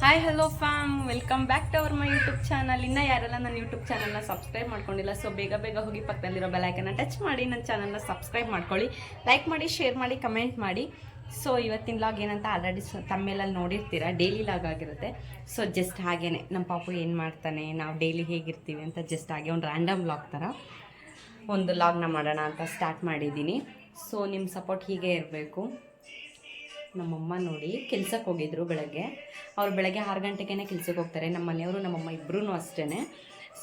Hi hello fam, welcome back to our my YouTube channel. ಇನ್ನೂ ಯಾರೆಲ್ಲ ನನ್ನ YouTube ಚಾನಲ್ನ ಸಬ್ಸ್ಕ್ರೈಬ್ ಮಾಡ್ಕೊಂಡಿಲ್ಲ, ಸೊ ಬೇಗ ಹೋಗಿ ಪಕ್ಕದಲ್ಲಿರೋ ಬೆಲೈಕನ್ನ ಟಚ್ ಮಾಡಿ ನನ್ನ ಚಾನಲ್ನ ಸಬ್ಸ್ಕ್ರೈಬ್ ಮಾಡ್ಕೊಳ್ಳಿ. ಲೈಕ್ ಮಾಡಿ, ಶೇರ್ ಮಾಡಿ, ಕಮೆಂಟ್ ಮಾಡಿ. ಸೊ ಇವತ್ತಿನ ಲಾಗ್ ಏನಂತ ಆಲ್ರೆಡಿ ತಮ್ಮೆಲ್ಲಲ್ಲಿ ನೋಡಿರ್ತೀರ, ಡೈಲಿ ಲಾಗ್ ಆಗಿರುತ್ತೆ. ಸೊ ಜಸ್ಟ್ ಹಾಗೇನೆ ನಮ್ಮ ಪಾಪು ಏನು ಮಾಡ್ತಾನೆ, ನಾವು ಡೈಲಿ ಹೇಗಿರ್ತೀವಿ ಅಂತ ಜಸ್ಟ್ ಹಾಗೆ ಒಂದು ರ್ಯಾಂಡಮ್ ಲಾಗ್ ಥರ ಒಂದು ಲಾಗ್ನ ಮಾಡೋಣ ಅಂತ ಸ್ಟಾರ್ಟ್ ಮಾಡಿದ್ದೀನಿ. ಸೊ ನಿಮ್ಮ ಸಪೋರ್ಟ್ ಹೀಗೆ ಇರಬೇಕು. ನಮ್ಮಮ್ಮ ನೋಡಿ ಕೆಲ್ಸಕ್ಕೆ ಹೋಗಿದ್ರು ಬೆಳಗ್ಗೆ. ಅವ್ರು ಬೆಳಗ್ಗೆ 6 ಗಂಟೆಗೆ ಕೆಲ್ಸಕ್ಕೆ ಹೋಗ್ತಾರೆ. ನಮ್ಮ ಮನೆಯವರು ನಮ್ಮಮ್ಮ ಇಬ್ಬರೂ ಅಷ್ಟೇ.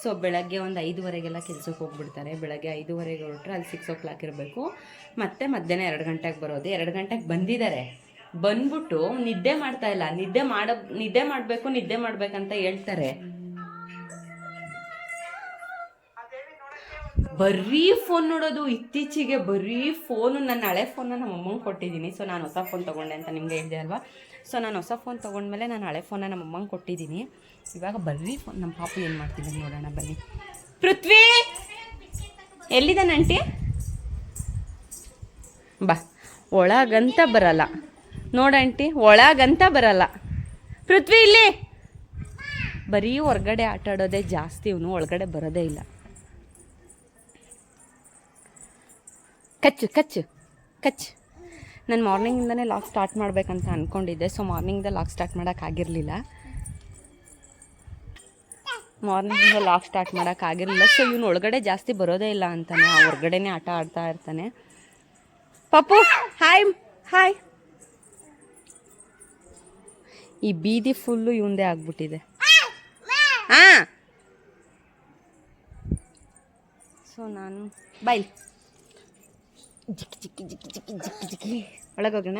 ಸೊ ಬೆಳಗ್ಗೆ ಒಂದು 5:15ಗೆಲ್ಲ ಕೆಲ್ಸಕ್ಕೆ ಹೋಗ್ಬಿಡ್ತಾರೆ. ಬೆಳಗ್ಗೆ 5:15ಗೆ ಹೊರಟ್ರೆ ಅಲ್ಲಿ 6 o'clock ಇರಬೇಕು. ಮತ್ತು ಮಧ್ಯಾಹ್ನ 2 ಗಂಟೆಗೆ ಬರೋದು. 2 ಗಂಟೆಗೆ ಬಂದಿದ್ದಾರೆ. ಬಂದ್ಬಿಟ್ಟು ನಿದ್ದೆ ಮಾಡ್ತಾ ಇಲ್ಲ. ನಿದ್ದೆ ಮಾಡಬೇಕಂತ ಹೇಳ್ತಾರೆ. ಬರೀ ಫೋನ್ ನೋಡೋದು. ಇತ್ತೀಚೆಗೆ ಬರೀ ಫೋನು. ನನ್ನ ಹಳೆ ಫೋನ್ನ ನಮ್ಮ ಅಮ್ಮಂಗೆ ಕೊಟ್ಟಿದ್ದೀನಿ. ಸೊ ನಾನು ಹೊಸ ಫೋನ್ ತೊಗೊಂಡೆ ಅಂತ ನಿಮಗೆ ಹೇಳಿದೆ ಅಲ್ವಾ. ಸೊ ನಾನು ಹೊಸ ಫೋನ್ ತೊಗೊಂಡ್ಮೇಲೆ ನಾನು ಹಳೆ ಫೋನ್ನ ನಮ್ಮ ಅಮ್ಮಂಗೆ ಕೊಟ್ಟಿದ್ದೀನಿ. ಇವಾಗ ಬರೀ ಫೋನ್. ನಮ್ಮ ಪಾಪು ಏನು ಮಾಡ್ತಿದ್ದೀನಿ ನೋಡೋಣ ಬನ್ನಿ. ಪೃಥ್ವಿ ಎಲ್ಲಿದ್ದಾನೆ ಆಂಟಿ? ಬಾ, ಒಳಗಂತ ಬರಲ್ಲ ನೋಡಂಟಿ, ಒಳಗಂತ ಬರಲ್ಲ. ಪೃಥ್ವಿ ಇಲ್ಲಿ. ಬರೀ ಹೊರಗಡೆ ಆಟ ಆಡೋದೇ ಜಾಸ್ತಿ. ಇವನು ಒಳಗಡೆ ಬರೋದೇ ಇಲ್ಲ. ಕಚ್ಚು. ನಾನು ಮಾರ್ನಿಂಗಿಂದನೇ ಲಾಗ್ ಸ್ಟಾರ್ಟ್ ಮಾಡಬೇಕಂತ ಅಂದ್ಕೊಂಡಿದ್ದೆ. ಸೊ ಮಾರ್ನಿಂಗ್ದ ಲಾಗ್ ಸ್ಟಾರ್ಟ್ ಮಾಡೋಕ್ಕಾಗಿರಲಿಲ್ಲ. ಸೊ ಇವನು ಒಳಗಡೆ ಜಾಸ್ತಿ ಬರೋದೇ ಇಲ್ಲ ಅಂತಾನೆ. ಹೊರಗಡೆನೇ ಆಟ ಆಡ್ತಾ ಇರ್ತಾನೆ. ಪಪ್ಪು ಹಾಯ್. ಈ ಬೀದಿ ಫುಲ್ಲು ಇವಂದೇ ಆಗ್ಬಿಟ್ಟಿದೆ. ಹಾಂ, ಸೊ ನಾನು ಬಾಯ್ ಜಿಕ್ಕಿ ಒಳಗೋಗೋಣ.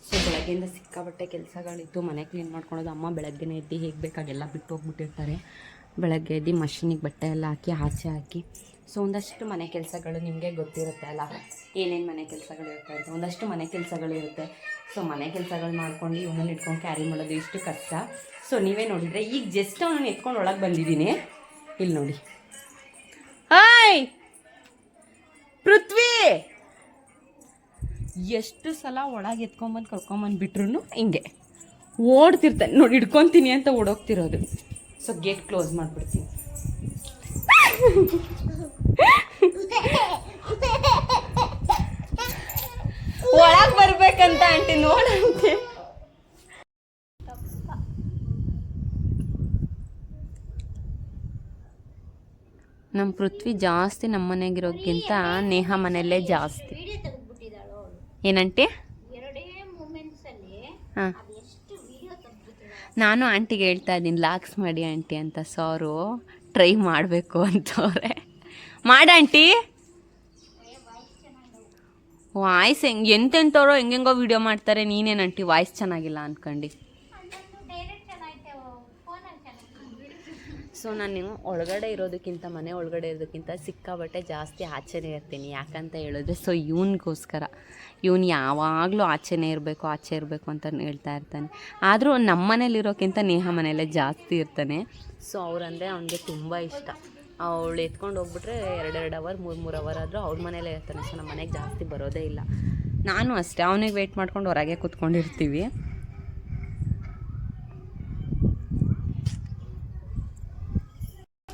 ಸೊ ಬೆಳಗ್ಗೆಯಿಂದ ಸಿಕ್ಕಾಬಟ್ಟೆ ಕೆಲಸಗಳಿತ್ತು. ಮನೆ ಕ್ಲೀನ್ ಮಾಡ್ಕೊಳೋದು. ಅಮ್ಮ ಬೆಳಗ್ಗೆನೇ ಎದ್ದು ಹೇಗೆ ಬೇಕಾಗೆಲ್ಲ ಬಿಟ್ಟು ಹೋಗ್ಬಿಟ್ಟಿರ್ತಾರೆ. ಬೆಳಗ್ಗೆ ಎದ್ದು ಮಷಿನಿಗೆ ಬಟ್ಟೆ ಎಲ್ಲ ಹಾಕಿ ಆಚೆ ಹಾಕಿ. ಸೊ ಒಂದಷ್ಟು ಮನೆ ಕೆಲಸಗಳು ನಿಮಗೆ ಗೊತ್ತಿರುತ್ತೆ ಅಲ್ಲ, ಏನೇನು ಮನೆ ಕೆಲಸಗಳು ಇರುತ್ತೆ. ಒಂದಷ್ಟು ಮನೆ ಕೆಲಸಗಳಿರುತ್ತೆ. ಸೊ ಮನೆ ಕೆಲಸಗಳು ಮಾಡ್ಕೊಂಡು ಇವನನ್ನು ಇಟ್ಕೊಂಡು ಕ್ಯಾರಿ ಮಾಡೋದು ಇಷ್ಟು ಕಷ್ಟ. ಸೊ ನೀವೇ ನೋಡಿದರೆ ಈಗ ಜಸ್ಟ್ ಅವನನ್ನು ಎತ್ಕೊಂಡು ಒಳಗೆ ಬಂದಿದ್ದೀನಿ. ಇಲ್ಲಿ ನೋಡಿ. ಹಾಯ್ ಪೃಥ್ವಿ. ಎಷ್ಟು ಸಲ ಒಳಗೆ ಎತ್ಕೊಂಬಂದು ಕರ್ಕೊಂಬಂದುಬಿಟ್ರು ಹಿಂಗೆ ಓಡ್ತಿರ್ತಾನೆ ನೋಡಿ. ಹಿಡ್ಕೊತೀನಿ ಅಂತ ಓಡೋಗ್ತಿರೋದು. ಸೊ ಗೇಟ್ ಕ್ಲೋಸ್ ಮಾಡಿಬಿಡ್ತೀನಿ. ಒಳಗೆ ಬರ್ಬೇಕಂತ ಆಂಟಿ ನೋಡಂತೆ. ನಮ್ಮ ಪೃಥ್ವಿ ಜಾಸ್ತಿ ನಮ್ಮ ಮನೆಗಿರೋಕ್ಕಿಂತ ನೇಹ ಮನೆಯಲ್ಲೇ ಜಾಸ್ತಿ. ಏನಂಟಿ? ಹಾಂ, ನಾನು ಆಂಟಿಗೆ ಹೇಳ್ತಾ ಇದ್ದೀನಿ ಲಾಕ್ಸ್ ಮಾಡಿ ಆಂಟಿ ಅಂತ. ಸಾರು ಟ್ರೈ ಮಾಡಬೇಕು ಅಂತವ್ರೆ. ಮಾಡ ಆಂಟಿ. ವಾಯ್ಸ್ ಎಂತೆಂಥವ್ರೋ ಹೆಂಗೆಂಗೋ ವೀಡಿಯೋ ಮಾಡ್ತಾರೆ. ನೀನೇನಂಟಿ ವಾಯ್ಸ್ ಚೆನ್ನಾಗಿಲ್ಲ ಅಂದ್ಕೊಂಡು. ಸೊ ನಾನು ಒಳಗಡೆ ಇರೋದಕ್ಕಿಂತ, ಮನೆ ಒಳಗಡೆ ಇರೋದಕ್ಕಿಂತ ಸಿಕ್ಕಾಬಟ್ಟೆ ಜಾಸ್ತಿ ಆಚೆನೇ ಇರ್ತೀನಿ. ಯಾಕಂತ ಹೇಳಿದ್ರೆ ಸೊ ಇವನಿಗೋಸ್ಕರ. ಇವನು ಯಾವಾಗಲೂ ಆಚೆನೇ ಇರಬೇಕು ಅಂತ ಹೇಳ್ತಾ ಇರ್ತಾನೆ. ಆದರೂ ನಮ್ಮ ಮನೇಲಿರೋಕ್ಕಿಂತ ನೇಹ ಮನೆಯಲ್ಲೇ ಜಾಸ್ತಿ ಇರ್ತಾನೆ. ಸೊ ಅವರಂದರೆ ಅವನಿಗೆ ತುಂಬ ಇಷ್ಟ. ಅವಳು ಎತ್ಕೊಂಡು ಹೋಗ್ಬಿಟ್ರೆ 2 ಅವರ್ 3 ಅವರ್ ಆದರೂ ಅವ್ರ ಮನೇಲೇ ಇರ್ತಾನೆ. ಸೊ ನಮ್ಮ ಮನೆಗೆ ಜಾಸ್ತಿ ಬರೋದೇ ಇಲ್ಲ. ನಾನು ಅಷ್ಟೇ, ಅವನಿಗೆ ವೆಯ್ಟ್ ಮಾಡ್ಕೊಂಡು ಹೊರಗೆ ಕೂತ್ಕೊಂಡಿರ್ತೀವಿ.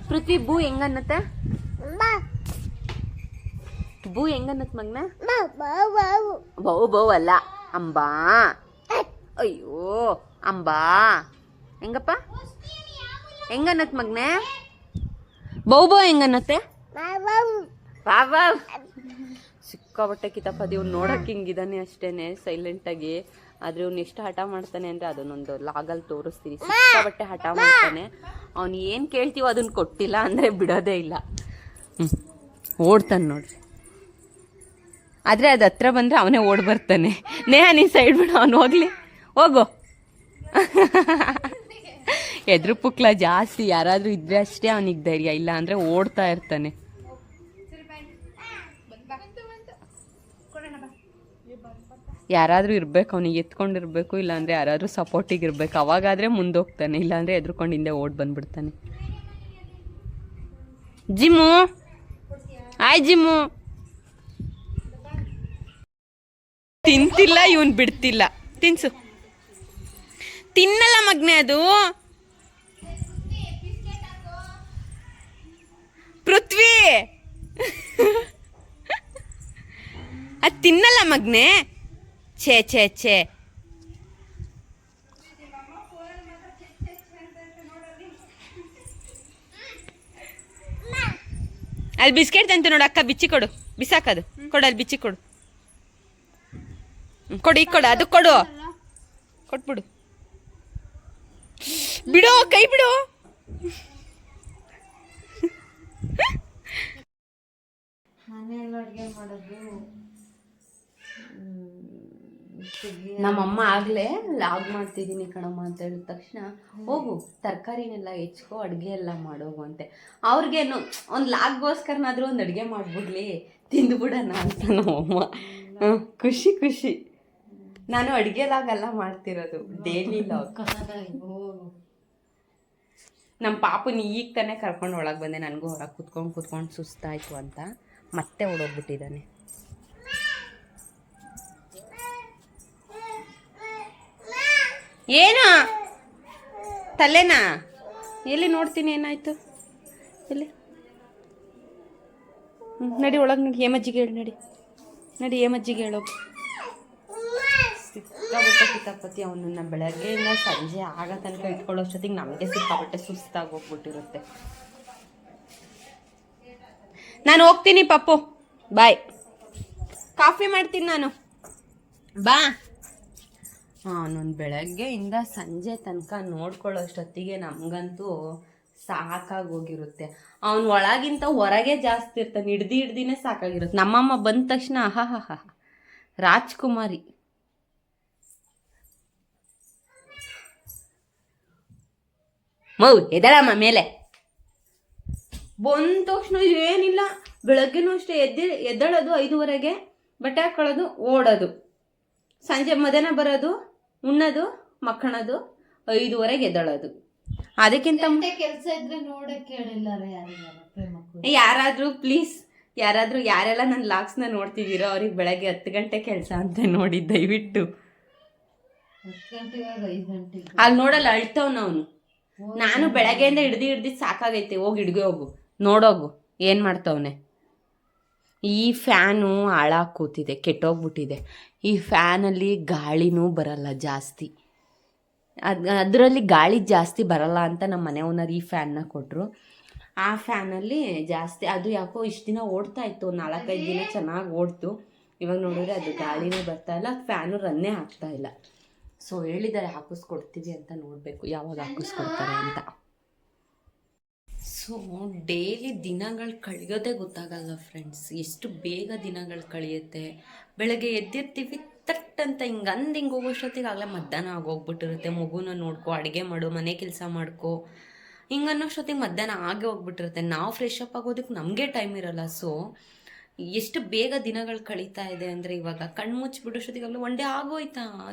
ಪೃಥ್ವಿ ಬೂ ಹೆಂಗನ್ನತ್ತೆ? ಬೂ ಹೆಂಗನ್ನತ್ ಮಗ್ನ? ಬೌ ಅಲ್ಲ, ಅಂಬಾ. ಅಯ್ಯೋ ಅಂಬಾ ಹೆಂಗಪ್ಪ? ಹೆಂಗನ್ನತ್ ಮಗ್ನೆ? ಬೌ ಹೆಂಗನ್ನತ್ತೆ? ಸಿಕ್ಕಾಬಟ್ಟೆ ಕಿತಾಪದಿ. ಇವ್ನು ನೋಡಕ್ಕೆ ಹಿಂಗಿದ್ದಾನೆ ಅಷ್ಟೇನೆ ಸೈಲೆಂಟಾಗಿ. ಆದರೆ ಇವ್ನು ಎಷ್ಟು ಹಠ ಮಾಡ್ತಾನೆ ಅಂದರೆ ಅದನ್ನೊಂದು ಲಾಗಲ್ಲಿ ತೋರಿಸ್ತೀನಿ. ಸಿಕ್ಕಾಬಟ್ಟೆ ಹಠ ಮಾಡ್ತಾನೆ. ಅವ್ನು ಏನು ಕೇಳ್ತೀವೋ ಅದನ್ನು ಕೊಟ್ಟಿಲ್ಲ ಅಂದರೆ ಬಿಡೋದೇ ಇಲ್ಲ. ಓಡ್ತಾನೆ ನೋಡ್ರಿ. ಆದರೆ ಅದು ಹತ್ರ ಬಂದರೆ ಅವನೇ ಓಡ್ ಬರ್ತಾನೆ. ನೇಹ ನೀ ಸೈಡ್ ಬಿಡು, ಅವನು ಹೋಗು. ಎದ್ರು ಪುಕ್ಲ ಜಾಸ್ತಿ. ಯಾರಾದರೂ ಇದ್ರೆ ಅಷ್ಟೇ ಅವನಿಗೆ ಧೈರ್ಯ, ಇಲ್ಲ ಅಂದರೆ ಓಡ್ತಾ ಇರ್ತಾನೆ. ಯಾರಾದರೂ ಇರಬೇಕು ಅವನಿಗೆ, ಎತ್ಕೊಂಡಿರ್ಬೇಕು. ಇಲ್ಲಾಂದರೆ ಯಾರಾದರೂ ಸಪೋರ್ಟಿಗೆ ಇರಬೇಕು. ಅವಾಗಾದರೆ ಮುಂದೋಗ್ತಾನೆ, ಇಲ್ಲಾಂದರೆ ಎದ್ರುಕೊಂಡು ಹಿಂದೆ ಓಡ್ ಬಂದ್ಬಿಡ್ತಾನೆ. ಜಿಮ್ಮು ಹಾಯ್ ಜಿಮ್ಮು. ತಿಂತಿಲ್ಲ, ಇವನ್ ಬಿಡ್ತಿಲ್ಲ. ತಿನ್ಸು. ತಿನ್ನಲ್ಲ ಮಗ್ನೆ ಅದು. ಪೃಥ್ವಿ ಅದು ತಿನ್ನಲ್ಲ ಮಗ್ನೆ. ಛೇ ಛೇ ಛೇ. ಅಲ್ಲಿ ಬಿಸ್ಕೆಟ್ ತಂತು ನೋಡು ಅಕ್ಕ, ಬಿಚ್ಚಿ ಕೊಡು, ಬಿಸಾಕದು ಕೊಡು, ಅಲ್ಲಿ ಬಿಚ್ಚಿ ಕೊಡು, ಕೊಡು, ಈಗ ಕೊಡು, ಅದು ಕೊಡು, ಕೊಟ್ಬಿಡು. ಬಿಡು, ಕೈ ಬಿಡು. ನಮ್ಮಮ್ಮ ಆಗ್ಲೇ ಲಾಗ್ ಮಾಡ್ತಿದ್ದೀನಿ ಕಣಮ್ಮ ಅಂತ ಹೇಳಿದ ತಕ್ಷಣ, ಹೋಗು ತರಕಾರಿನೆಲ್ಲ ಹೆಚ್ಕೋ, ಅಡುಗೆ ಎಲ್ಲ ಮಾಡೋಗು ಅಂತೆ. ಅವ್ರಿಗೇನು ಒಂದು ಲಾಗ್ಗೋಸ್ಕರನಾದ್ರೂ ಒಂದು ಅಡುಗೆ ಮಾಡ್ಬಿಡ್ಲಿ, ತಿಂದುಬಿಡೋಣ ಅಂತ ನಮ್ಮಮ್ಮ. ಖುಷಿ ಖುಷಿ. ನಾನು ಅಡುಗೆ ಲಾಗೆಲ್ಲ ಮಾಡ್ತಿರೋದು, ಡೈಲಿ ಲಾಗ್. ನಮ್ಮ ಪಾಪನ ಈಗ ತಾನೇ ಕರ್ಕೊಂಡು ಒಳಗೆ ಬಂದೆ. ನನಗೂ ಹೊರಗೆ ಕುತ್ಕೊಂಡು ಸುಸ್ತಾಯಿತು ಅಂತ ಮತ್ತೆ ಓಡೋಗ್ಬಿಟ್ಟಿದ್ದಾನೆ. ಏನು ತಲೆನಾ? ಎಲ್ಲಿ ನೋಡ್ತೀನಿ, ಏನಾಯ್ತು ಎಲ್ಲಿ? ನಡಿ ಒಳಗೆ, ನಡಿ ಏಮಜ್ಜಿಗೆ ಹೇಳಿ, ನಡಿ ಏಮಜ್ಜಿಗೆ ಹೇಳೋದು. ಸಿಕ್ಕಾಬಟ್ಟೆ ಕಿತಾಪತಿ ಅವನನ್ನ ಬೆಳಗ್ಗೆಯಿಂದ ಸಂಜೆ ಆಗ ತನಕ ಇಟ್ಕೊಳ್ಳೋಷ್ಟೊತ್ತಿಗೆ ನಮಗೆ ಸಿಕ್ಕಾಬಟ್ಟೆ ಸುಸ್ತಾಗಿ ಹೋಗ್ಬಿಟ್ಟಿರುತ್ತೆ. ನಾನು ಹೋಗ್ತೀನಿ ಪಪ್ಪು, ಬಾಯ್. ಕಾಫಿ ಮಾಡ್ತೀನಿ ನಾನು, ಬಾ. ಅವನೊಂದು ಬೆಳಗ್ಗೆಯಿಂದ ಸಂಜೆ ತನಕ ನೋಡ್ಕೊಳ್ಳೋಷ್ಟೊತ್ತಿಗೆ ನಮಗಂತೂ ಸಾಕಾಗೋಗಿರುತ್ತೆ. ಅವನು ಒಳಗಿಂತ ಹೊರಗೆ ಜಾಸ್ತಿ ಇರ್ತಾನೆ, ಹಿಡ್ದಿನೇ ಸಾಕಾಗಿರುತ್ತೆ. ನಮ್ಮಮ್ಮ ಬಂದ ತಕ್ಷಣ ಆಹಾ ರಾಜ್ಕುಮಾರಿ. ಮೌ ಎದಳಮ್ಮ ಮೇಲೆ. ಬಂದ ತಕ್ಷಣ ಏನಿಲ್ಲ, ಬೆಳಗ್ಗೆನೂ ಅಷ್ಟೇ ಎದ್ದಳೋದು 5:30ಗೆ, ಬಟ್ಟೆ ಹಾಕೊಳ್ಳೋದು, ಓಡೋದು, ಸಂಜೆ ಮಧ್ಯಾಹ್ನ ಬರೋದು, ಉಣ್ಣೋದು, ಮಕ್ಕಳೋದು, 5:30ಗೆ ಎದ್ದಳೋದು. ಅದಕ್ಕಿಂತ ಕೆಲಸ ಇದ್ರೆ ನೋಡಕ್ಕೆ ಯಾರಾದ್ರೂ ಪ್ಲೀಸ್, ಯಾರೆಲ್ಲ ನನ್ನ ಲಾಗ್ಸ್ನ ನೋಡ್ತಿದ್ದೀರೋ ಅವ್ರಿಗೆ ಬೆಳಗ್ಗೆ 10 ಗಂಟೆ ಕೆಲಸ ಅಂತ ನೋಡಿ, ದಯವಿಟ್ಟು. 10 ಗಂಟೆಗೆ 5 ಗಂಟೆಗೆ ಅಲ್ಲಿ ನೋಡಲ್ಲ, ಅಳ್ತವ್ನ ಅವನು. ನಾನು ಬೆಳಗ್ಗೆಯಿಂದ ಹಿಡ್ದು ಸಾಕಾಗೈತೆ, ಹೋಗಿ ಹಿಡ್ಗೆ ಹೋಗು, ನೋಡೋಗು ಏನು ಮಾಡ್ತವನೆ. ಈ ಫ್ಯಾನು ಹಾಳಾಗಿ ಕೂತಿದೆ, ಕೆಟ್ಟೋಗ್ಬಿಟ್ಟಿದೆ. ಈ ಫ್ಯಾನಲ್ಲಿ ಗಾಳಿನೂ ಬರಲ್ಲ ಜಾಸ್ತಿ. ಅದರಲ್ಲಿ ಗಾಳಿ ಜಾಸ್ತಿ ಬರಲ್ಲ ಅಂತ ನಮ್ಮ ಮನೆ ಓನರ್ ಈ ಫ್ಯಾನ್ನ ಕೊಟ್ಟರು. ಆ ಫ್ಯಾನಲ್ಲಿ ಜಾಸ್ತಿ ಅದು ಯಾಕೋ ಇಷ್ಟು ದಿನ ಓಡ್ತಾ ಇತ್ತು, 4-5 ದಿನ ಚೆನ್ನಾಗಿ ಓಡ್ತು. ಇವಾಗ ನೋಡಿದ್ರೆ ಅದು ಗಾಳಿನೇ ಬರ್ತಾ ಇಲ್ಲ, ಫ್ಯಾನು ರನ್ನೇ ಆಗ್ತಾ ಇಲ್ಲ. ಸೊ ಹೇಳಿದ್ದಾರೆ ಹಾಕಿಸ್ಕೊಡ್ತೀವಿ ಅಂತ, ನೋಡಬೇಕು ಯಾವಾಗ ಹಾಕಿಸ್ಕೊಡ್ತಾರೆ ಅಂತ. ಸೊ ಡೈಲಿ ದಿನಗಳು ಕಳೆಯೋದೇ ಗೊತ್ತಾಗಲ್ಲ ಫ್ರೆಂಡ್ಸ್, ಎಷ್ಟು ಬೇಗ ದಿನಗಳು ಕಳೆಯುತ್ತೆ. ಬೆಳಗ್ಗೆ ಎದ್ದಿರ್ತೀವಿ, ತಟ್ ಅಂತ ಹಿಂಗೆ ಹೋಗೋಷ್ಟೊತ್ತಿಗೆ ಆಗಲೇ ಮಧ್ಯಾಹ್ನ ಆಗೋಗ್ಬಿಟ್ಟಿರುತ್ತೆ. ಮಗುನ ನೋಡ್ಕೊ, ಅಡುಗೆ ಮಾಡು, ಮನೆ ಕೆಲಸ ಮಾಡ್ಕೊ, ಹಿಂಗೆ ಅನ್ನೋಷ್ಟೊತ್ತಿಗೆ ಮಧ್ಯಾಹ್ನ ಆಗೇ ಹೋಗ್ಬಿಟ್ಟಿರುತ್ತೆ. ನಾವು ಫ್ರೆಶ್ ಅಪ್ ಆಗೋದಕ್ಕೆ ನಮಗೆ ಟೈಮ್ ಇರಲ್ಲ. ಸೊ ಎಷ್ಟು ಬೇಗ ದಿನಗಳು ಕಳೀತಾ ಇದೆ ಅಂದರೆ, ಇವಾಗ ಕಣ್ಣು ಮುಚ್ಚಿಬಿಡೋಷ್ಟೊತ್ತಿಗಾಗಲೇ ಒನ್ ಡೇ ಆಗೋಯ್ತಾ,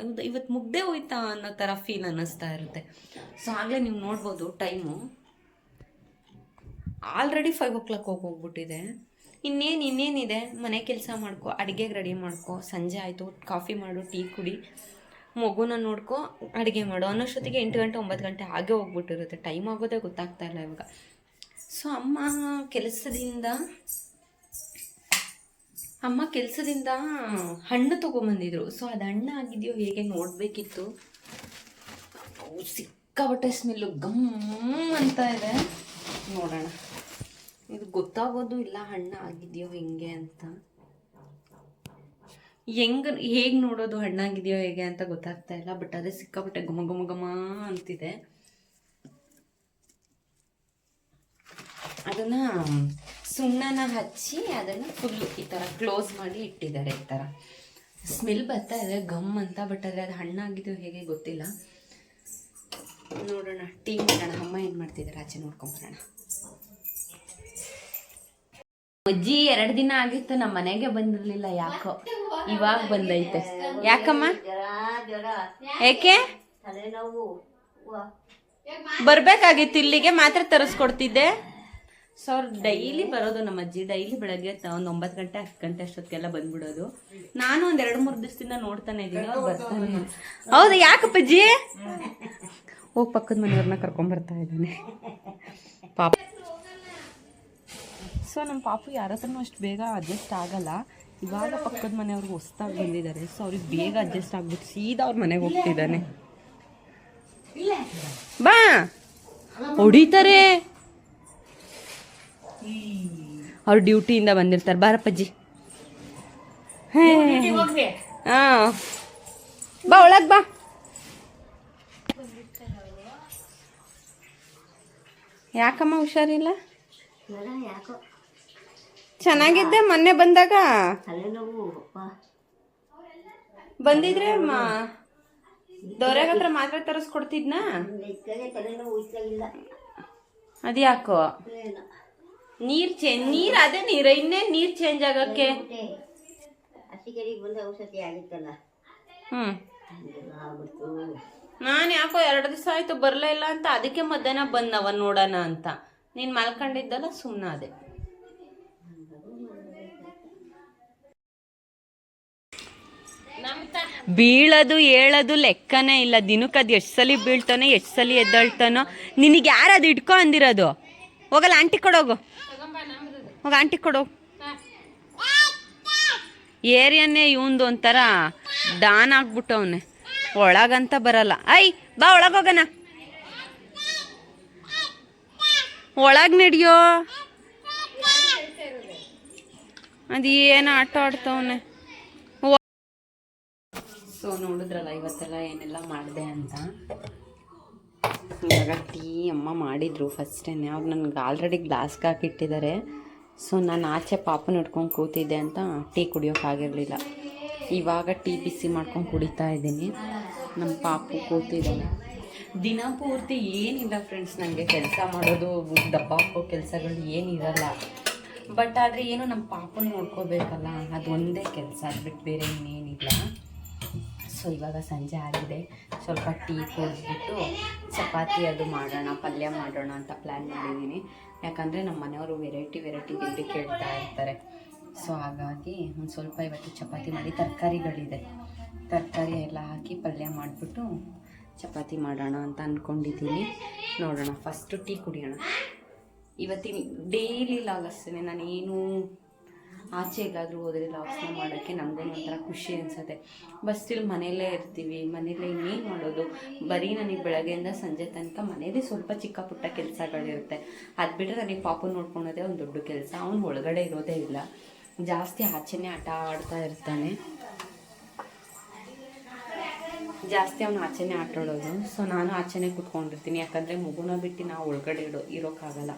ಇವತ್ತು ಮುಗ್ದೇ ಹೋಯ್ತಾ ಅನ್ನೋ ಥರ ಫೀಲ್ ಅನ್ನಿಸ್ತಾ ಇರುತ್ತೆ. ಸೊ ಆಗಲೇ ನೀವು ನೋಡ್ಬೋದು, ಟೈಮು ಆಲ್ರೆಡಿ 5 o'clock ಹೋಗ್ಬಿಟ್ಟಿದೆ. ಇನ್ನೇನಿದೆ, ಮನೆ ಕೆಲಸ ಮಾಡ್ಕೊ, ಅಡುಗೆಗೆ ರೆಡಿ ಮಾಡ್ಕೊ, ಸಂಜೆ ಆಯಿತು, ಕಾಫಿ ಮಾಡು, ಟೀ ಕುಡಿ, ಮಗುನ ನೋಡ್ಕೊ, ಅಡುಗೆ ಮಾಡು ಅನ್ನೋಷ್ಟೊತ್ತಿಗೆ 8 ಗಂಟೆ 9 ಗಂಟೆ ಹಾಗೆ ಹೋಗ್ಬಿಟ್ಟಿರುತ್ತೆ. ಟೈಮ್ ಆಗೋದೇ ಗೊತ್ತಾಗ್ತಾ ಇಲ್ಲ ಇವಾಗ. ಸೊ ಅಮ್ಮ ಕೆಲಸದಿಂದ ಹಣ್ಣು ತೊಗೊಂಬಂದಿದ್ರು. ಸೊ ಅದು ಹಣ್ಣು ಆಗಿದೆಯೋ ಹೇಗೆ ನೋಡಬೇಕಿತ್ತು. ಸಿಕ್ಕಾಬಟ್ಟೆ ಸ್ಮೆಲ್ಲು ಗಮ್ ಅಂತ ಇದೆ. ನೋಡೋಣ, ಇದು ಗೊತ್ತಾಗೋದು ಇಲ್ಲ ಹಣ್ಣು ಆಗಿದೆಯೋ ಹೆಂಗೆ ಅಂತ. ಹೇಗೆ ನೋಡೋದು ಹಣ್ಣಾಗಿದೆಯೋ ಹೇಗೆ ಅಂತ ಗೊತ್ತಾಗ್ತಾ ಇಲ್ಲ. ಬಟ್ ಅದೇ ಸಿಕ್ಕಾಬಟ್ಟೆ ಘಮ ಘಮ ಘಮ ಅಂತಿದೆ. ಅದನ್ನು ಸುಣ್ಣನ ಹಚ್ಚಿ ಅದನ್ನು ಫುಲ್ಲು ಈ ಥರ ಕ್ಲೋಸ್ ಮಾಡಿ ಇಟ್ಟಿದ್ದಾರೆ. ಈ ಥರ ಸ್ಮೆಲ್ ಬರ್ತಾ ಇದೆ ಗಮ್ ಅಂತ. ಬಟ್ ಆದರೆ ಅದು ಹಣ್ಣಾಗಿದೆಯೋ ಹೇಗೆ ಗೊತ್ತಿಲ್ಲ. ನೋಡೋಣ, ಟೀ ಮಾಡೋಣ. ಅಮ್ಮ ಏನು ಮಾಡ್ತಿದ್ದಾರೆ ಆಚೆ ನೋಡ್ಕೊಂಬರೋಣ. ಅಜ್ಜಿ 2 ದಿನ ಆಗಿತ್ತು ನಮ್ಮ ಮನೆಗೆ ಬಂದಿರಲಿಲ್ಲ, ಯಾಕೋ ಇವಾಗ ಬಂದೈತೆ. ಯಾಕಮ್ಮ? ಯಾಕೆ ಬರ್ಬೇಕಾಗಿತ್ತು ಇಲ್ಲಿಗೆ, ಮಾತ್ರ ತರಿಸ್ಕೊಡ್ತಿದ್ದೆ. ಸೊ ಅವ್ರು ಡೈಲಿ ಬರೋದು, ನಮ್ಮ ಅಜ್ಜಿ ಡೈಲಿ ಬೆಳಗ್ಗೆ ಒಂದು 9 ಗಂಟೆ 10 ಗಂಟೆ ಅಷ್ಟೊತ್ತಿಗೆಲ್ಲ ಬಂದ್ಬಿಡೋದು. ನಾನು ಒಂದ್ 2-3 ದಿವಸದಿಂದ ನೋಡ್ತಾನೆ ಇದ್ದೀನಿ, ಅವ್ರು ಬರ್ತಾನೆ. ಹೌದಾ, ಯಾಕಪ್ಪಜ್ಜಿ? ಹೋಗಿ ಪಕ್ಕದ ಮನೆಯವ್ರನ್ನ ಕರ್ಕೊಂಡ್ ಬರ್ತಾ ಇದ್ದಾನೆ ಪಾಪ. ಸೊ ನಮ್ಮ ಪಾಪು ಯಾರ ಹತ್ರನೂ ಅಷ್ಟು ಬೇಗ ಅಡ್ಜಸ್ಟ್ ಆಗಲ್ಲ. ಇವಾಗ ಪಕ್ಕದ ಮನೆಯವ್ರಿಗೆ ಹೊಸ್ದಾಗಿ ಬಂದಿದ್ದಾರೆ, ಸೊ ಅವ್ರಿಗೆ ಬೇಗ ಅಡ್ಜಸ್ಟ್ ಆಗ್ಬಿಟ್ಟು ಸೀದಾ ಅವ್ರ ಮನೆಗೆ ಹೋಗ್ತಿದ್ದಾನೆ. ಬಾ, ಹೊಡಿತಾರೆ. ಅವ್ರು ಡ್ಯೂಟಿಯಿಂದ ಬಂದಿರ್ತಾರೆ. ಬಾರಪ್ಪಜ್ಜಿ. ಹಾ, ಬಾ ಒಳಗ್ ಬಾ. ಯಾಕಮ್ಮ ಹುಷಾರಿಲ್ಲ? ಚೆನ್ನಾಗಿದ್ದೆ ಮೊನ್ನೆ ಬಂದಾಗ. ಬಂದಿದ್ರೆ ದೊರೆಗ ಹತ್ರ ಮಾತ್ರೆ ತರಿಸ್ಕೊಡ್ತಿದ್ನ. ಅದ್ಯಾಕೋ? ನೀರ್ ಅದೇ ನೀರ, ಇನ್ನೇನ್ ನೀರ್ ಚೇಂಜ್ ಆಗಕ್ಕೆ. ನಾನ್ ಯಾಕೋ 2 ದಿವಸ ಆಯ್ತು ಬರ್ಲೇ ಇಲ್ಲ ಅಂತ, ಅದಕ್ಕೆ ಮಧ್ಯಾಹ್ನ ಬಂದವ ನೋಡೋಣ ಅಂತ. ನೀನ್ ಮಲ್ಕೊಂಡಿದ್ದಲ್ಲ, ಸುಮ್ನ ಅದೇ. ಬೀಳೋದು ಏಳೋದು ಲೆಕ್ಕನೇ ಇಲ್ಲ. ದಿನಕ್ಕೆ ಅದು ಎಷ್ಟು ಸಲ ಬೀಳ್ತಾನೋ, ಎಷ್ಟು ಸಲ ಎದ್ದಳ್ತಾನೋ. ನಿನಗೆ ಯಾರು ಅದು ಇಟ್ಕೊ ಅಂದಿರೋದು? ಹೋಗಲ್ಲ, ಆಂಟಿ ಕೊಡೋಗು, ಹೋಗ ಆಂಟಿ ಕೊಡೋಗು. ಏರಿಯನ್ನೇ ಇವಂದು ಒಂಥರ ಡಾನ್ ಆಗ್ಬಿಟ್ಟವನೆ, ಒಳಗಂತ ಬರಲ್ಲ. ಐ ಬಾ ಒಳಗೋಗಣ, ಒಳಗ್ ನಡಿಯೋ. ಅದೇನು ಆಟ ಆಡ್ತವನೆ. ಸೊ ನೋಡಿದ್ರಲ್ಲ ಇವತ್ತೆಲ್ಲ ಏನೆಲ್ಲ ಮಾಡಿದೆ ಅಂತ. ಇವಾಗ ಟೀ ಅಮ್ಮ ಮಾಡಿದ್ರು ಫಸ್ಟೇ. ಅವ್ರು ನನಗೆ ಆಲ್ರೆಡಿ ಗ್ಲಾಸ್ಗೆ ಹಾಕಿಟ್ಟಿದ್ದಾರೆ. ಸೊ ನಾನು ಆಚೆ ಪಾಪನ ಹಿಡ್ಕೊಂಡು ಕೂತಿದ್ದೆ ಅಂತ ಟೀ ಕುಡಿಯೋಕ್ಕಾಗಿರಲಿಲ್ಲ. ಇವಾಗ ಟೀ ಬಿಸಿ ಮಾಡ್ಕೊಂಡು ಕುಡಿತಾ ಇದ್ದೀನಿ. ನಮ್ಮ ಪಾಪು ಕೂತಿದ್ದಾನೆ. ದಿನ ಪೂರ್ತಿ ಏನಿಲ್ಲ ಫ್ರೆಂಡ್ಸ್, ನನಗೆ ಕೆಲಸ ಮಾಡೋದು, ದಪ್ಪ ಹಾಕೋ ಕೆಲಸಗಳು ಏನಿರಲ್ಲ. ಬಟ್ ಆದರೆ ಏನು ನಮ್ಮ ಪಾಪನ ನೋಡ್ಕೋಬೇಕಲ್ಲ, ಅದು ಒಂದೇ ಕೆಲಸ, ಅದು ಬಿಟ್ಟು ಬೇರೆ ಇನ್ನೇನಿಲ್ಲ. ಸೊ ಇವಾಗ ಸಂಜೆ ಆಗಿದೆ. ಸ್ವಲ್ಪ ಟೀ ಕುಡಿದ್ಬಿಟ್ಟು ಚಪಾತಿ ಅದು ಮಾಡೋಣ, ಪಲ್ಯ ಮಾಡೋಣ ಅಂತ ಪ್ಲ್ಯಾನ್ ಮಾಡಿದ್ದೀನಿ. ಯಾಕಂದರೆ ನಮ್ಮ ಮನೆಯವರು ವೆರೈಟಿ ತಿಂಡಿ ಕೇಳ್ತಾ ಇರ್ತಾರೆ. ಸೊ ಹಾಗಾಗಿ ಒಂದು ಸ್ವಲ್ಪ ಇವತ್ತು ಚಪಾತಿ ಮಾಡಿ, ತರಕಾರಿ ಎಲ್ಲ ಹಾಕಿ ಪಲ್ಯ ಮಾಡಿಬಿಟ್ಟು ಚಪಾತಿ ಮಾಡೋಣ ಅಂತ ಅಂದ್ಕೊಂಡಿದ್ದೀನಿ. ನೋಡೋಣ, ಫಸ್ಟು ಟೀ ಕುಡಿಯೋಣ. ಇವತ್ತಿನ ಡೈಲಿ ಲಾಗ್ ಅಷ್ಟೇ. ನಾನೇನು ಆಚೆಗಾದರೂ ಹೋದರೆ ಲಾಗ್ಸ್ನ ಮಾಡೋಕ್ಕೆ ನಮಗೂ ಒಂಥರ ಖುಷಿ ಅನಿಸುತ್ತೆ. ಬಟ್ ಸ್ಟಿಲ್ ಮನೆಯಲ್ಲೇ ಇರ್ತೀವಿ, ಮನೇಲೇ ಇನ್ನೇನು ಮಾಡೋದು. ಬರೀ ನನಗೆ ಬೆಳಗ್ಗೆಯಿಂದ ಸಂಜೆ ತನಕ ಮನೇದೇ ಸ್ವಲ್ಪ ಚಿಕ್ಕ ಪುಟ್ಟ ಕೆಲಸಗಳಿರುತ್ತೆ. ಅದು ಬಿಟ್ಟರೆ ನನಗೆ ಪಾಪು ನೋಡ್ಕೊಳೋದೇ ಒಂದು ದೊಡ್ಡ ಕೆಲಸ. ಅವ್ನು ಒಳಗಡೆ ಇರೋದೇ ಇಲ್ಲ, ಜಾಸ್ತಿ ಆಚೆನೇ ಆಟ ಆಡ್ತಾ ಇರ್ತಾನೆ. ಅವನು ಆಚೆನೇ ಆಟ ಆಡೋದು. ಸೊ ನಾನು ಆಚೆನೇ ಕೂತ್ಕೊಂಡಿರ್ತೀನಿ, ಯಾಕಂದರೆ ಮಗುನ ಬಿಟ್ಟು ನಾವು ಒಳಗಡೆ ಇರೋಕ್ಕಾಗಲ್ಲ,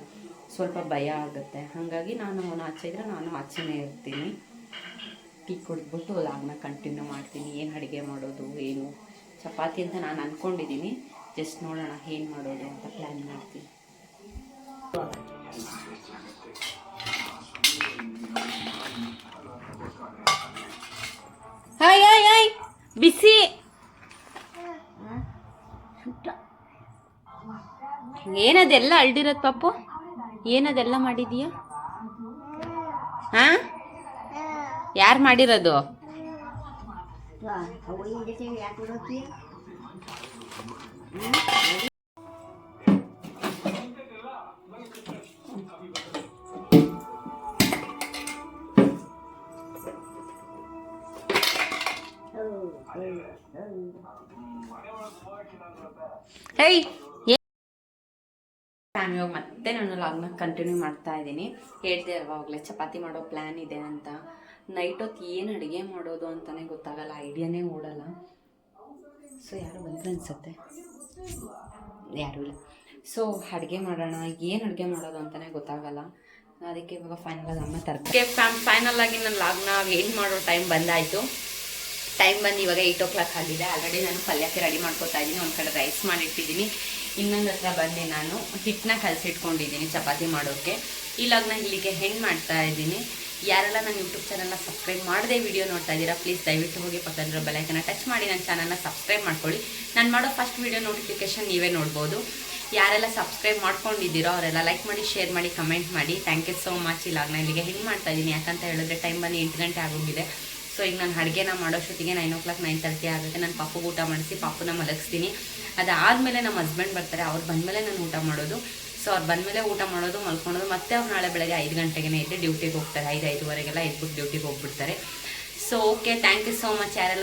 ಸ್ವಲ್ಪ ಭಯ ಆಗುತ್ತೆ. ಹಾಗಾಗಿ ನಾನು ಅವನು ಆಚೆ ಇದ್ದರೆ ನಾನು ಆಚೆನೇ ಇರ್ತೀನಿ. ಟೀ ಕುಡಿದ್ಬಿಟ್ಟು ಲಾಗ್ನ ಕಂಟಿನ್ಯೂ ಮಾಡ್ತೀನಿ. ಏನು ಅಡುಗೆ ಮಾಡೋದು, ಏನು ಚಪಾತಿ ಅಂತ ನಾನು ಅಂದ್ಕೊಂಡಿದ್ದೀನಿ. ಜಸ್ಟ್ ನೋಡೋಣ ಏನು ಮಾಡೋದು ಅಂತ ಪ್ಲ್ಯಾನ್ ಮಾಡ್ತೀನಿ. ಹಾಯ್ ಹಾಯ್ ಹಾಯ್, ಬಿಸಿ ಏನದೆಲ್ಲ ಅಳ್ದಿರೋದು ಪಾಪು? ಏನದೆಲ್ಲ ಮಾಡಿದೀಯ? ಹಾಂ, ಯಾರು ಮಾಡಿರೋದು? ಹೇಯ್, ನಾನು ಇವಾಗ ಮತ್ತೆ ನಾನು ಲಾಗ್ನ ಕಂಟಿನ್ಯೂ ಮಾಡ್ತಾ ಇದ್ದೀನಿ. ಹೇಳ್ದೆ ಅವಾಗಲೇ ಚಪಾತಿ ಮಾಡೋ ಪ್ಲ್ಯಾನ್ ಇದೆ ಅಂತ. ನೈಟ್ ಹೊತ್ತು ಏನು ಅಡುಗೆ ಮಾಡೋದು ಅಂತಲೇ ಗೊತ್ತಾಗಲ್ಲ, ಐಡಿಯಾನೇ ಓಡಲ್ಲ. ಸೊ ಯಾರು ಬಂದರೆ ಅನಿಸುತ್ತೆ, ಯಾರೂ ಇಲ್ಲ. ಸೊ ಅಡುಗೆ ಮಾಡೋಣ, ಏನು ಅಡುಗೆ ಮಾಡೋದು ಅಂತಲೇ ಗೊತ್ತಾಗಲ್ಲ. ಅದಕ್ಕೆ ಇವಾಗ ಫೈನಲಾಗಿ ಅಮ್ಮ ತರಕಾರಿ ಫೈನಲಾಗಿ ನನ್ನ ಲಾಗ್ನ ಏನು ಮಾಡೋ ಟೈಮ್ ಬಂದಾಯಿತು. ಬಂದು ಇವಾಗ 8 o'clock ಆಗಿದೆ. ಆಲ್ರೆಡಿ ನಾನು ಪಲ್ಯಕ್ಕೆ ರೆಡಿ ಮಾಡ್ಕೊತಾ ಇದ್ದೀನಿ. ಒಂದು ಕಡೆ ರೈಸ್ ಮಾಡಿಟ್ಟಿದ್ದೀನಿ, ಇನ್ನೊಂದು ಹತ್ರ ಬಂದು ನಾನು ಹಿಟ್ಟನ್ನ ಕಲಸಿಟ್ಕೊಂಡಿದ್ದೀನಿ ಚಪಾತಿ ಮಾಡೋಕ್ಕೆ. ಈ ಲಾಗ್ನ ಇಲ್ಲಿಗೆ ಹೆಂಗೆ ಮಾಡ್ತಾ ಇದ್ದೀನಿ. ಯಾರೆಲ್ಲ ನನ್ನ ಯೂಟ್ಯೂಬ್ ಚಾನಲ್ನ ಸಬ್ಸ್ಕ್ರೈಬ್ ಮಾಡದೆ ವಿಡಿಯೋ ನೋಡ್ತಾ ಇದ್ದೀರಾ ಪ್ಲೀಸ್ ದಯವಿಟ್ಟು ಹೋಗಿ ಪಕ್ಕದಲ್ಲಿರೋ ಬೆಲೈಕನ್ನ ಟಚ್ ಮಾಡಿ ನನ್ನ ಚಾನಲ್ನ ಸಬ್ಸ್ಕ್ರೈಬ್ ಮಾಡ್ಕೊಳ್ಳಿ. ನಾನು ಮಾಡೋ ಫಸ್ಟ್ ವಿಡಿಯೋ ನೋಟಿಫಿಕೇಶನ್ ನೀವೇ ನೋಡ್ಬೋದು. ಯಾರೆಲ್ಲ ಸಬ್ಸ್ಕ್ರೈಬ್ ಮಾಡ್ಕೊಂಡಿದ್ದೀರೋ ಅವರೆಲ್ಲ ಲೈಕ್ ಮಾಡಿ, ಶೇರ್ ಮಾಡಿ, ಕಮೆಂಟ್ ಮಾಡಿ. Thank you so much. ಇಲ್ಲಾಗ ನಾನು ಇಲ್ಲಿಗೆ ಹೆಂಗೆ ಮಾಡ್ತಾ ಇದ್ದೀನಿ ಯಾಕಂತ ಹೇಳಿದ್ರೆ ಟೈಮ್ ಬನ್ನಿ 8 ಗಂಟೆ ಆಗೋಗಿದೆ. ಸೊ ಈಗ ನಾನು ಅಡುಗೆನ ಮಾಡೋಷ್ಟೊತ್ತಿಗೆ 9 o'clock 9:30 ಆಗುತ್ತೆ. ನಾನು ಪಾಪುಗೆ ಊಟ ಮಾಡಿಸಿ ಪಾಪುನ ಮಲಗಿಸ್ತೀನಿ. ಅದಾದಮೇಲೆ ನಮ್ಮ ಹಸ್ಬೆಂಡ್ ಬರ್ತಾರೆ. ಅವ್ರು ಬಂದಮೇಲೆ ನಾನು ಊಟ ಮಾಡೋದು. ಸೊ ಅವ್ರು ಬಂದಮೇಲೆ ಊಟ ಮಾಡೋದು, ಮಲ್ಕೊಳೋದು. ಮತ್ತೆ ಅವ್ರು ನಾಳೆ ಬೆಳಗ್ಗೆ 5 ಗಂಟೆಗೆ ಎದ್ದು ಡ್ಯೂಟಿಗೆ ಹೋಗ್ತಾರೆ. 5-5:30 ಎದ್ಬಿಟ್ಟು ಡ್ಯೂಟಿಗೆ ಹೋಗ್ಬಿಡ್ತಾರೆ. So okay, thank you so much ಯಾರೆಲ್ಲ